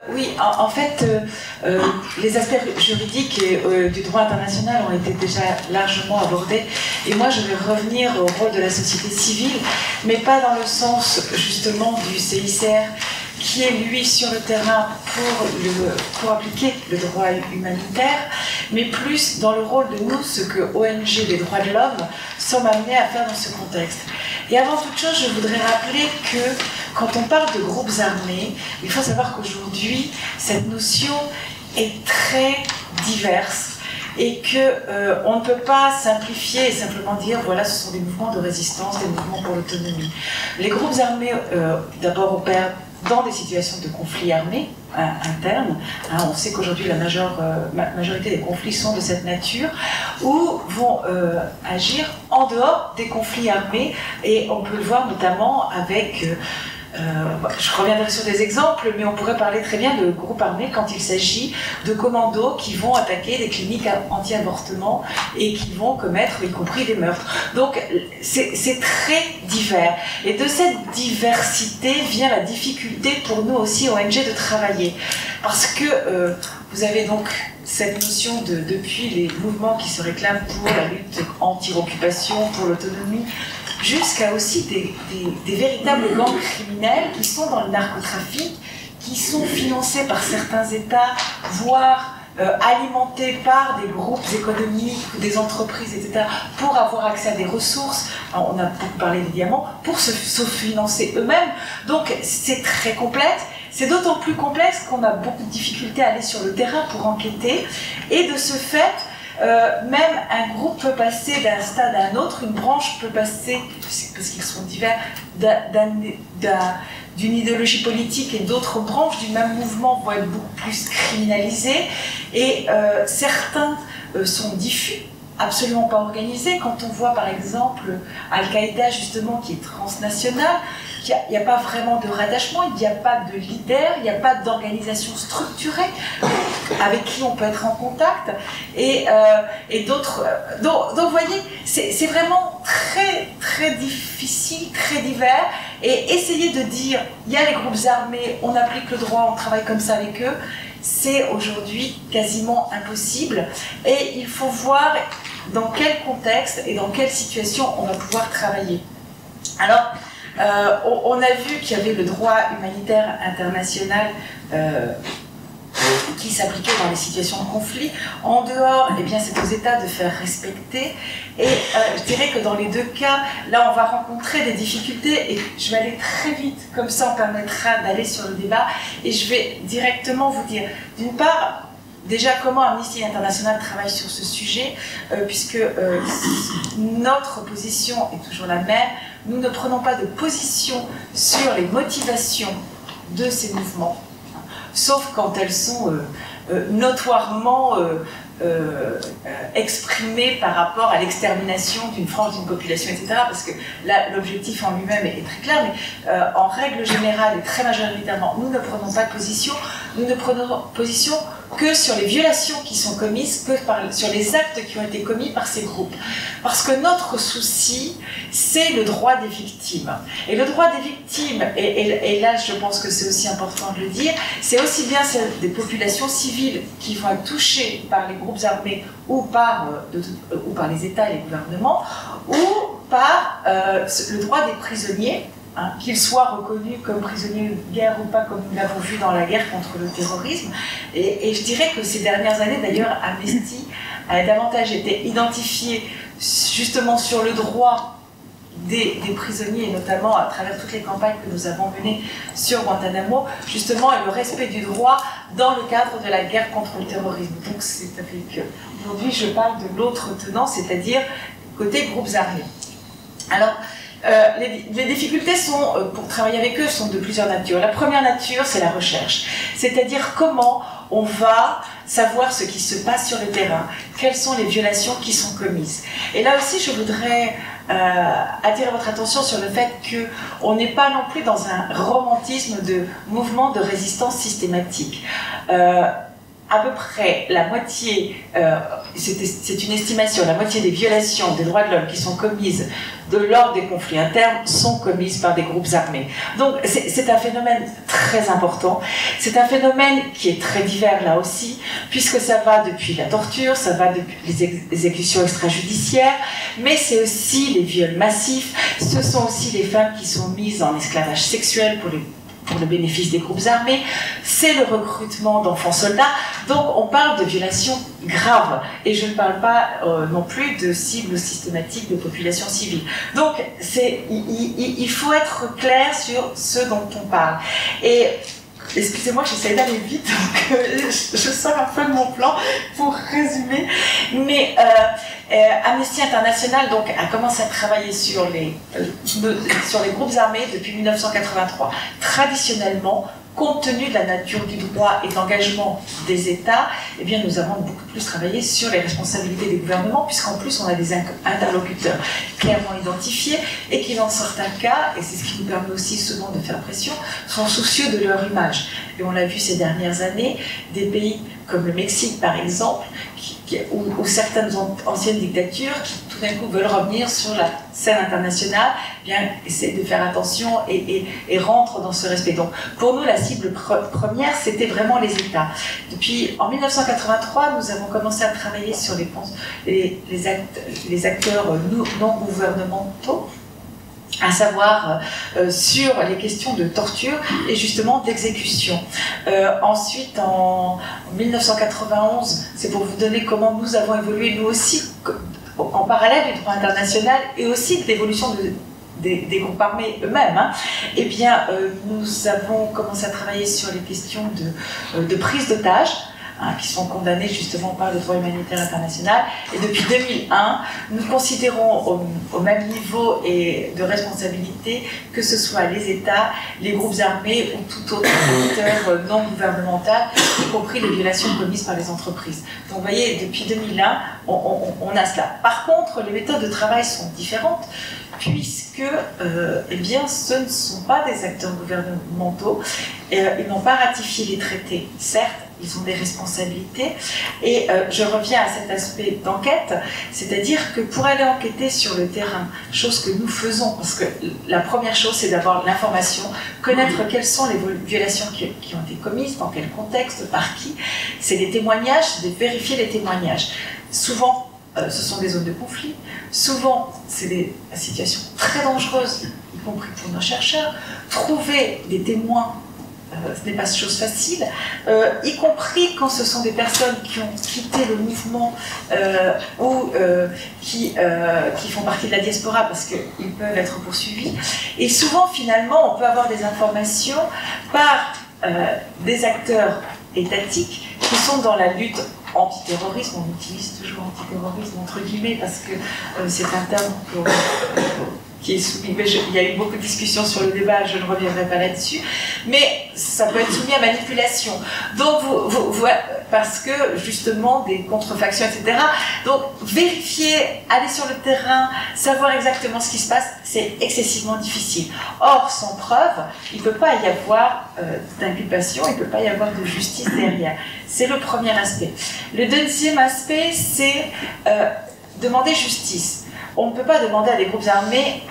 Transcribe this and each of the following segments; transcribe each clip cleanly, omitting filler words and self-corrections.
Oui, en fait, les aspects juridiques du droit international ont été déjà largement abordés. Et moi, je vais revenir au rôle de la société civile, mais pas dans le sens, justement, du CICR, qui est, lui, sur le terrain pour appliquer le droit humanitaire, mais plus dans le rôle de nous, ce que ONG des droits de l'homme sommes amenés à faire dans ce contexte. Et avant toute chose, je voudrais rappeler que quand on parle de groupes armés, il faut savoir qu'aujourd'hui, cette notion est très diverse et qu'on ne peut pas simplifier et simplement dire voilà, ce sont des mouvements de résistance, des mouvements pour l'autonomie. Les groupes armés, d'abord, opèrent dans des situations de conflits armés internes. On sait qu'aujourd'hui la majorité des conflits sont de cette nature, ou vont agir en dehors des conflits armés, et on peut le voir notamment avec... je reviendrai sur des exemples, mais on pourrait parler très bien de groupes armés quand il s'agit de commandos qui vont attaquer des cliniques anti-avortement et qui vont commettre y compris des meurtres. Donc c'est très divers. Et de cette diversité vient la difficulté pour nous aussi, ONG, de travailler. Parce que vous avez donc cette notion depuis les mouvements qui se réclament pour la lutte anti-occupation, pour l'autonomie, jusqu'à aussi des véritables gangs criminels qui sont dans le narcotrafic, qui sont financés par certains États, voire alimentés par des groupes économiques ou des entreprises, etc., pour avoir accès à des ressources. Alors, on a beaucoup parlé des diamants, pour se financer eux-mêmes. Donc c'est très complexe. C'est d'autant plus complexe qu'on a beaucoup de difficultés à aller sur le terrain pour enquêter. Et de ce fait, même un groupe peut passer d'un stade à un autre, une branche peut passer, parce qu'ils sont divers, d'une idéologie politique, et d'autres branches du même mouvement vont être beaucoup plus criminalisées, et certains sont diffus, absolument pas organisés. Quand on voit par exemple Al-Qaïda, justement, qui est transnational, il n'y a pas vraiment de rattachement, il n'y a pas de leader, il n'y a pas d'organisation structurée avec qui on peut être en contact, et d'autres. Donc vous voyez, c'est vraiment très très difficile, très divers, et essayer de dire il y a les groupes armés, on applique le droit, on travaille comme ça avec eux, c'est aujourd'hui quasiment impossible, et il faut voir dans quel contexte et dans quelle situation on va pouvoir travailler. Alors, on a vu qu'il y avait le droit humanitaire international qui s'appliquait dans les situations de conflit. En dehors, eh bien, c'est aux États de faire respecter. Et je dirais que dans les deux cas, là, on va rencontrer des difficultés, et je vais aller très vite, comme ça on permettra d'aller sur le débat, et je vais directement vous dire, d'une part, déjà, comment Amnesty International travaille sur ce sujet, puisque notre position est toujours la même. Nous ne prenons pas de position sur les motivations de ces mouvements, sauf quand elles sont notoirement exprimées par rapport à l'extermination d'une frange d'une population, etc. Parce que là, l'objectif en lui-même est très clair, mais en règle générale et très majoritairement, nous ne prenons pas de position. Nous ne prenons position que sur les violations qui sont commises, sur les actes qui ont été commis par ces groupes. Parce que notre souci, c'est le droit des victimes. Et le droit des victimes, et là je pense que c'est aussi important de le dire, c'est aussi bien celle des populations civiles qui vont être touchées par les groupes armés ou par les États et les gouvernements, ou par le droit des prisonniers, qu'ils soient reconnus comme prisonniers de guerre ou pas, comme nous l'avons vu dans la guerre contre le terrorisme. Et je dirais que ces dernières années, d'ailleurs, Amnesty a davantage été identifié justement sur le droit des prisonniers, et notamment à travers toutes les campagnes que nous avons menées sur Guantanamo, justement, et le respect du droit dans le cadre de la guerre contre le terrorisme. Donc c'est avec aujourd'hui je parle de l'autre tenant, c'est-à-dire côté groupes armés. Alors, les difficultés pour travailler avec eux sont de plusieurs natures. La première nature, c'est la recherche. C'est-à-dire comment on va savoir ce qui se passe sur le terrain, quelles sont les violations qui sont commises. Et là aussi, je voudrais attirer votre attention sur le fait qu'on n'est pas non plus dans un romantisme de mouvement de résistance systématique. à peu près la moitié, c'est une estimation, la moitié des violations des droits de l'homme qui sont commises de l'ordre des conflits internes sont commises par des groupes armés. Donc c'est un phénomène très important, c'est un phénomène qui est très divers là aussi, puisque ça va depuis la torture, ça va depuis les exécutions extrajudiciaires, mais c'est aussi les viols massifs, ce sont aussi les femmes qui sont mises en esclavage sexuel pour le bénéfice des groupes armés, c'est le recrutement d'enfants soldats, donc on parle de violations graves, et je ne parle pas non plus de cibles systématiques de populations civiles. Donc il faut être clair sur ce dont on parle. Et excusez-moi, j'essaie d'aller vite, donc je sors un peu de mon plan pour résumer, mais Amnesty International donc, a commencé à travailler sur les groupes armés depuis 1983. Traditionnellement, compte tenu de la nature du droit et de l'engagement des États, eh bien, nous avons beaucoup plus travaillé sur les responsabilités des gouvernements, puisqu'en plus on a des interlocuteurs clairement identifiés et qui, dans certains cas, et c'est ce qui nous permet aussi souvent de faire pression, sont soucieux de leur image. Et on l'a vu ces dernières années, des pays comme le Mexique par exemple, ou certaines anciennes dictatures qui tout d'un coup veulent revenir sur la scène internationale, eh bien essaient de faire attention et rentrent dans ce respect. Donc pour nous la cible première c'était vraiment les États. Depuis en 1983 nous avons commencé à travailler sur les acteurs non gouvernementaux, à savoir sur les questions de torture et justement d'exécution. Ensuite, en 1991, c'est pour vous donner comment nous avons évolué, nous aussi, en parallèle du droit international et aussi de l'évolution des groupes armés eux-mêmes, hein, eh bien, nous avons commencé à travailler sur les questions de prise d'otages, qui sont condamnés justement par le droit humanitaire international. Et depuis 2001, nous considérons au même niveau et de responsabilité que ce soit les États, les groupes armés ou tout autre acteur non gouvernemental, y compris les violations commises par les entreprises. Donc vous voyez, depuis 2001, on a cela. Par contre, les méthodes de travail sont différentes, puisque eh bien, ce ne sont pas des acteurs gouvernementaux, ils n'ont pas ratifié les traités, certes, ils ont des responsabilités, et je reviens à cet aspect d'enquête, c'est-à-dire que pour aller enquêter sur le terrain, chose que nous faisons, parce que la première chose c'est d'avoir l'information, connaître quelles sont les violations qui ont été commises, dans quel contexte, par qui, c'est les témoignages, c'est de vérifier les témoignages. Souvent, ce sont des zones de conflit, souvent c'est des situations très dangereuses, y compris pour nos chercheurs. Trouver des témoins, ce n'est pas chose facile, y compris quand ce sont des personnes qui ont quitté le mouvement ou qui font partie de la diaspora parce qu'ils peuvent être poursuivis. Et souvent, finalement, on peut avoir des informations par des acteurs étatiques qui sont dans la lutte antiterrorisme. On utilise toujours antiterrorisme entre guillemets parce que c'est un terme qui est soumis, mais il y a eu beaucoup de discussions sur le débat, je ne reviendrai pas là-dessus, mais ça peut être soumis à manipulation. Donc, parce que justement, des contrefactions, etc. Donc, vérifier, aller sur le terrain, savoir exactement ce qui se passe, c'est excessivement difficile. Or, sans preuve, il ne peut pas y avoir d'inculpation, il ne peut pas y avoir de justice derrière. C'est le premier aspect. Le deuxième aspect, c'est demander justice. On ne peut pas demander à des groupes armés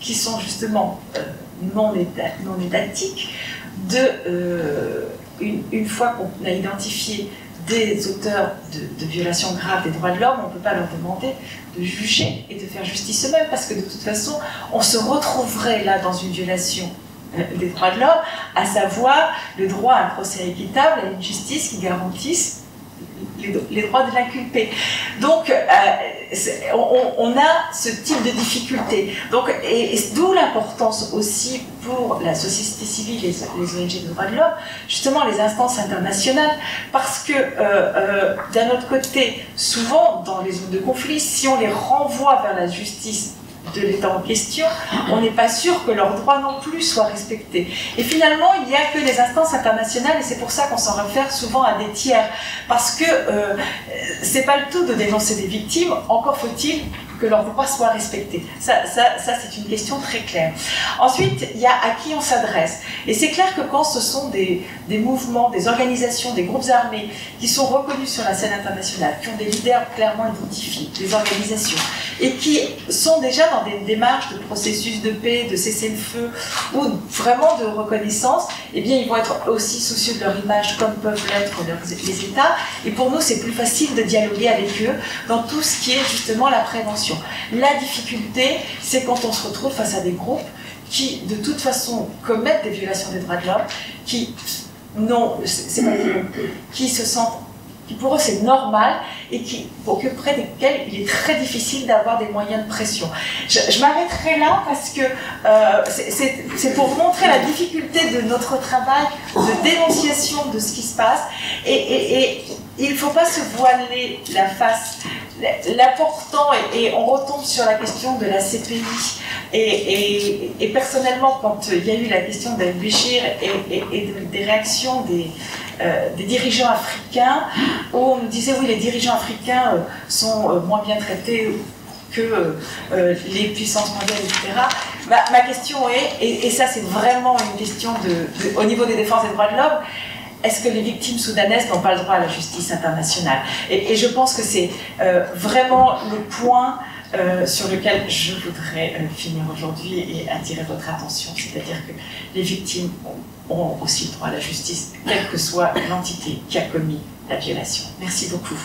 qui sont justement non étatiques une fois qu'on a identifié des auteurs de violations graves des droits de l'homme, on ne peut pas leur demander de juger et de faire justice eux-mêmes parce que de toute façon, on se retrouverait là dans une violation des droits de l'homme, à savoir le droit à un procès équitable, à une justice qui garantisse les droits de l'inculpé. Donc, on a ce type de difficulté. Donc, et d'où l'importance aussi pour la société civile, les ONG de droits de l'homme, justement les instances internationales, parce que d'un autre côté, souvent dans les zones de conflit, si on les renvoie vers la justice de l'État en question, on n'est pas sûr que leurs droits non plus soient respectés. Et finalement, il n'y a que les instances internationales, et c'est pour ça qu'on s'en réfère souvent à des tiers, parce que c'est pas le tout de dénoncer des victimes, encore faut-il que leurs droits soient respectés. Ça c'est une question très claire. Ensuite, il y a à qui on s'adresse. Et c'est clair que quand ce sont des mouvements, des organisations, des groupes armés qui sont reconnus sur la scène internationale, qui ont des leaders clairement identifiés, des organisations, et qui sont déjà dans des démarches de processus de paix, de cessez-le-feu, ou vraiment de reconnaissance, eh bien ils vont être aussi soucieux de leur image comme peuvent l'être les États. Et pour nous, c'est plus facile de dialoguer avec eux dans tout ce qui est justement la prévention. La difficulté, c'est quand on se retrouve face à des groupes qui, de toute façon, commettent des violations des droits de l'homme, qui se sentent, qui pour eux c'est normal, et auprès desquels il est très difficile d'avoir des moyens de pression. Je m'arrêterai là parce que c'est pour vous montrer la difficulté de notre travail de dénonciation de ce qui se passe, et il ne faut pas se voiler la face. L'important, et on retombe sur la question de la CPI, et personnellement, quand il y a eu la question d'Al-Béchir et des réactions des dirigeants africains, où on nous disait oui, les dirigeants africains sont moins bien traités que les puissances mondiales, etc. Ma question est, et ça c'est vraiment une question au niveau des défenses des droits de l'homme, est-ce que les victimes soudanaises n'ont pas le droit à la justice internationale? Et je pense que c'est vraiment le point sur lequel je voudrais finir aujourd'hui et attirer votre attention, c'est-à-dire que les victimes ont aussi le droit à la justice, quelle que soit l'entité qui a commis la violation. Merci beaucoup.